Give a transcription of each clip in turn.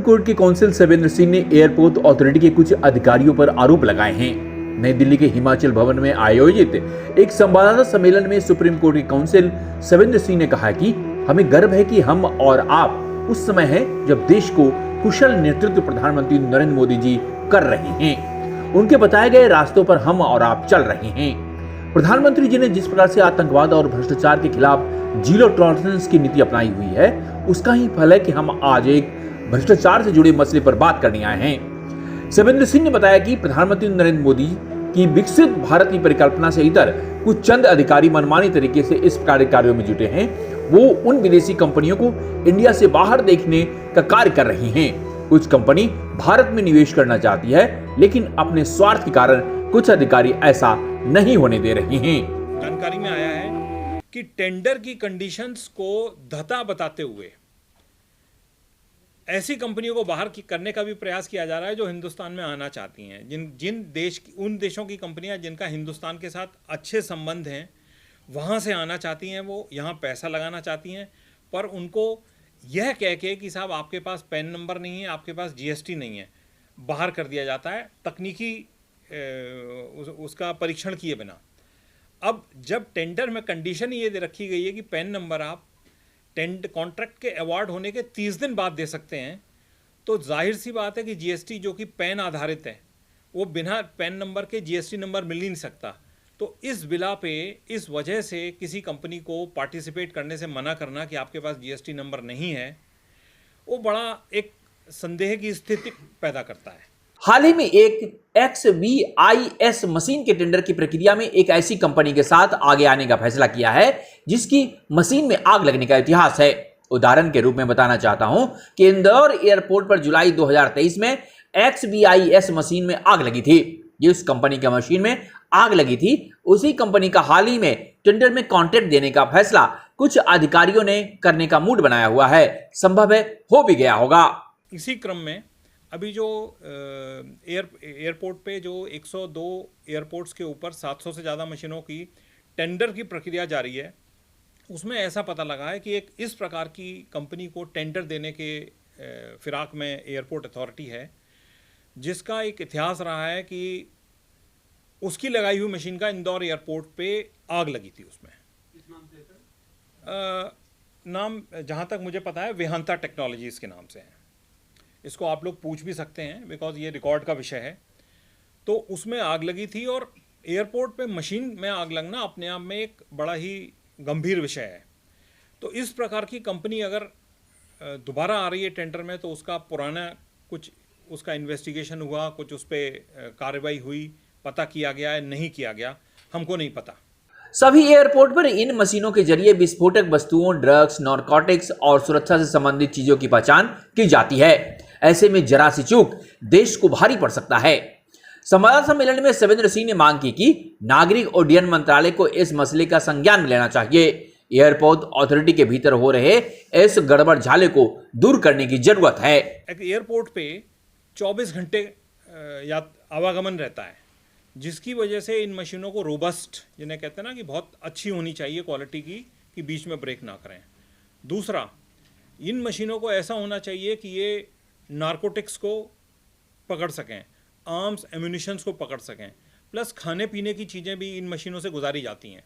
Court के council सवेंद्र Singh ने airport authority के कुछ अधिकारियों पर आरोप लगाए हैं। नई दिल्ली के हिमाचल भवन में आयोजित एक संवाददाता सम्मेलन में सुप्रीम कोर्ट के काउंसिल सवेंद्र सिंह ने कहा कि हमें गर्व है कि हम और आप उस समय है जब देश को कुशल नेतृत्व प्रधानमंत्री नरेंद्र मोदी जी कर रहे हैं। उनके बताए गए रास्तों पर हम और आप चल रहे हैं। प्रधानमंत्री जी ने जिस प्रकार से आतंकवाद और भ्रष्टाचार के खिलाफ जीरो टॉलरेंस की नीति अपनाई हुई है, उसका ही फल है कि हम आज एक भ्रष्टाचार से जुड़े मसले पर बात करने आए हैं। सवेंद्र सिंह ने बताया कि प्रधानमंत्री नरेंद्र मोदी की विकसित भारत की परिकल्पना से इतर कुछ चंद अधिकारी मनमानी तरीके से इस कार्यों में जुटे हैं। वो उन विदेशी कंपनियों को इंडिया से बाहर देखने का कार्य कर रही हैं। कुछ कंपनी भारत में निवेश करना चाहती है, लेकिन अपने स्वार्थ के कारण कुछ अधिकारी ऐसा नहीं होने दे रहे हैं। जानकारी में आया है कि टेंडर की कंडीशंस को धता बताते हुए ऐसी कंपनियों को बाहर करने का भी प्रयास किया जा रहा है जो हिंदुस्तान में आना चाहती हैं। उन देशों की कंपनियां जिनका हिंदुस्तान के साथ अच्छे संबंध हैं, वहाँ से आना चाहती हैं, वो यहाँ पैसा लगाना चाहती हैं, पर उनको यह कह के कि साहब आपके पास पैन नंबर नहीं है, आपके पास जीएसटी नहीं है, बाहर कर दिया जाता है तकनीकी उसका परीक्षण किए बिना। अब जब टेंडर में कंडीशन ये दे रखी गई है कि पैन नंबर आप कॉन्ट्रैक्ट के अवार्ड होने के 30 दिन बाद दे सकते हैं, तो जाहिर सी बात है कि जीएसटी जो कि पैन आधारित है, वो बिना पैन नंबर के जीएसटी नंबर मिल ही नहीं सकता। तो इस बिला पे इस वजह से किसी कंपनी को पार्टिसिपेट करने से मना करना कि आपके पास जीएसटी नंबर नहीं है, वो बड़ा एक संदेह की स्थिति पैदा करता है। हाल ही में एक XBIS मशीन के टेंडर की प्रक्रिया में एक ऐसी कंपनी के साथ आगे आने का फैसला किया है जिसकी मशीन में आग लगने का इतिहास है। उदाहरण के रूप में बताना चाहता हूं कि इंदौर एयरपोर्ट पर जुलाई 2023 में XBIS मशीन में आग लगी थी। जिस कंपनी की मशीन में आग लगी थी, उसी कंपनी का हाल ही में टेंडर में कॉन्ट्रैक्ट देने का फैसला कुछ अधिकारियों ने करने का मूड बनाया हुआ है। संभव है हो भी गया होगा। इसी क्रम में अभी जो एयरपोर्ट पे जो 102 एयरपोर्ट्स के ऊपर 700 से ज़्यादा मशीनों की टेंडर की प्रक्रिया जारी है, उसमें ऐसा पता लगा है कि एक इस प्रकार की कंपनी को टेंडर देने के फिराक में एयरपोर्ट अथॉरिटी है, जिसका एक इतिहास रहा है कि उसकी लगाई हुई मशीन का इंदौर एयरपोर्ट पे आग लगी थी। उसमें इस नाम से नाम जहाँ तक मुझे पता है वेहांता टेक्नोलॉजीज़ के नाम से है। इसको आप लोग पूछ भी सकते हैं, बिकॉज ये रिकॉर्ड का विषय है। तो उसमें आग लगी थी और एयरपोर्ट पे मशीन में आग लगना अपने आप में एक बड़ा ही गंभीर विषय है। तो इस प्रकार की कंपनी अगर दोबारा आ रही है टेंडर में, तो उसका पुराना कुछ उसका इन्वेस्टिगेशन हुआ, कुछ उस पर कार्रवाई हुई, पता किया गया है, नहीं किया गया, हमको नहीं पता। सभी एयरपोर्ट पर इन मशीनों के जरिए विस्फोटक वस्तुओं, ड्रग्स, नारकोटिक्स और सुरक्षा से संबंधित चीजों की पहचान की जाती है। ऐसे में जरा सी चूक देश को भारी पड़ सकता है। संवाददाता सम्मेलन में सवेंद्र सिंह ने मांग की कि नागरिक उड्डयन मंत्रालय को इस मसले का संज्ञान में लेना चाहिए। एयरपोर्ट अथॉरिटी के भीतर हो रहे इस गड़बड़ झाले को दूर करने की जरूरत है। एयरपोर्ट पे 24 घंटे आवागमन रहता है, जिसकी वजह से इन मशीनों को रोबस्ट, जिन्हें कहते हैं ना कि बहुत अच्छी होनी चाहिए क्वालिटी की, कि बीच में ब्रेक ना करें। दूसरा, इन मशीनों को ऐसा होना चाहिए कि ये नारकोटिक्स को पकड़ सकें, आर्म्स एम्यूनिशंस को पकड़ सकें, प्लस खाने पीने की चीज़ें भी इन मशीनों से गुजारी जाती हैं।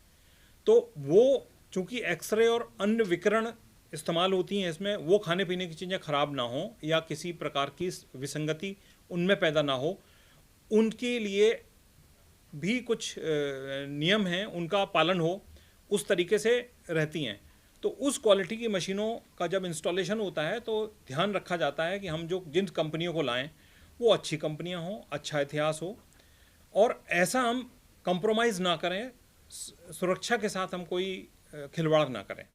तो वो चूँकि एक्सरे और अन्य विकिरण इस्तेमाल होती हैं इसमें, वो खाने पीने की चीज़ें ख़राब ना हो या किसी प्रकार की विसंगति उनमें पैदा ना हो, उनके लिए भी कुछ नियम हैं, उनका पालन हो, उस तरीके से रहती हैं। तो उस क्वालिटी की मशीनों का जब इंस्टॉलेशन होता है तो ध्यान रखा जाता है कि हम जो जिन कंपनियों को लाएं वो अच्छी कंपनियां हों, अच्छा इतिहास हो, और ऐसा हम कंप्रोमाइज़ ना करें, सुरक्षा के साथ हम कोई खिलवाड़ ना करें।